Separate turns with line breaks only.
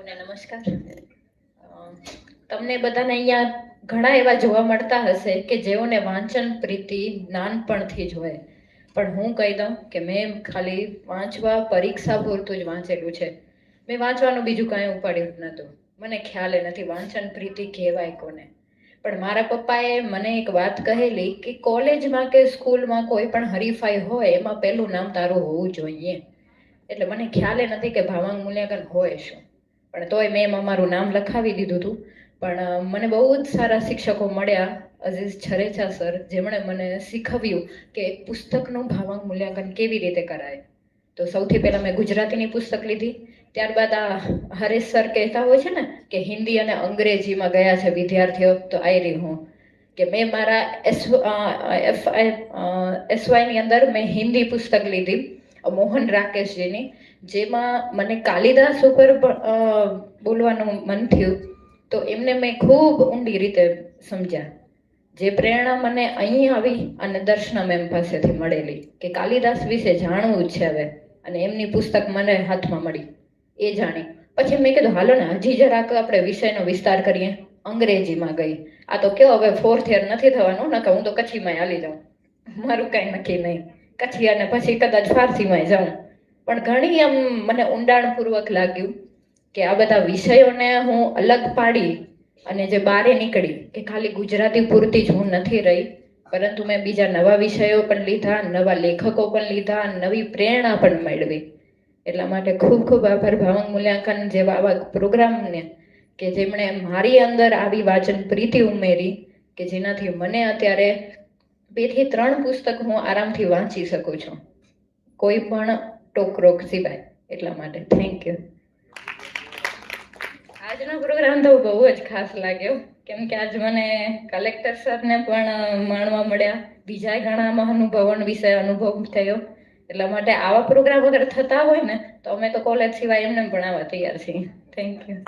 સૌને નમસ્કાર. તમને બધાને અહીંયા ઘણા એવા જોવા મળતા હશે કે જેઓને વાંચન પ્રીતિ નાનપણથી જ હોય, પણ હું કહી દઉં કે મેં ખાલી વાંચવા પરીક્ષા પૂરતું જ વાંચેલું છે. મેં વાંચવાનું બીજું કાંઈ ઉપાડ્યું જ નહોતું. મને ખ્યાલ નથી વાંચન પ્રીતિ કહેવાય કોને. પણ મારા પપ્પાએ મને એક વાત કહેલી કે કોલેજમાં કે સ્કૂલમાં કોઈ પણ હરીફાઈ હોય એમાં પહેલું નામ તારું હોવું જોઈએ. એટલે મને ખ્યાલ નથી કે ભાવાંગ મૂલ્યાંકન હોય શું, પણ તોય મેં અમારું નામ લખાવી દીધું હતું. પણ મને બહુ જ સારા શિક્ષકો મળ્યા, અઝીઝ છરેચા સર, જેમણે મને શીખવ્યું કે એક પુસ્તકનું ભાવાંગ મૂલ્યાંકન કેવી રીતે કરાય. તો સૌથી પહેલાં મેં ગુજરાતીની પુસ્તક લીધી. ત્યારબાદ આ હરેશ સર કહેતા હોય છે ને કે હિન્દી અને અંગ્રેજીમાં ગયા છે વિદ્યાર્થીઓ, તો આવી રહી હું કે મેં મારા એસવાયની અંદર મેં હિન્દી પુસ્તક લીધી મોહન રાકેશજીની, જેમાં મને કાલિદાસ ઉપર બોલવાનું મન થયું. તો એમને મેં ખૂબ ઊંડી રીતે સમજ્યા. જે પ્રેરણા મને અહીં આવી અને દર્શના મેમ પાસેથી મળેલી કે કાલિદાસ વિશે જાણવું જ છે હવે, અને એમની પુસ્તક મને હાથમાં મળી એ જાણી. પછી મેં કીધું હાલો ને હજી જરાક આપણે વિષયનો વિસ્તાર કરીએ. અંગ્રેજીમાં ગઈ. આ તો કેવો હવે 4th યર નથી થવાનું, નકર હું તો કચ્છીમાં હાલી જાઉં, મારું કાંઈ નક્કી નહીં. કચ્છી અને પછી કદાચ ફારસીમાં જાઉં. પણ ઘણી આમ મને ઊંડાણપૂર્વક લાગ્યું કે આ બધા વિષયોને હું અલગ પાડી અને જે બહાર નીકળી કે ખાલી ગુજરાતી પૂરતી જ હું નથી રહી, પરંતુ મેં બીજા નવા વિષયો પણ લીધા, નવા લેખકો પણ લીધા, નવી પ્રેરણા પણ મેળવી. એટલા માટે ખૂબ ખૂબ આભાર ભાવાંગ મૂલ્યાંકન જેવા આવા પ્રોગ્રામને કે જેમણે મારી અંદર આવી વાંચન પ્રીતિ ઉમેરી કે જેનાથી મને અત્યારે 2 થી 3 પુસ્તક હું આરામથી વાંચી શકું છું, કોઈ પણ ટોકરોક સિવાય. એટલા માટે થેન્ક યુ. આજનો પ્રોગ્રામ તો બહુ જ ખાસ લાગ્યો, કેમ કે આજ મને કલેક્ટર સરને પણ માણવા મળ્યા, બીજા ઘણા મહાનુભાવો વિશે અનુભવ થયો. એટલા માટે આવા પ્રોગ્રામ અગર થતા હોય ને તો અમે તો કોલેજ સિવાય એમને પણ આવવા તૈયાર છીએ. Thank you.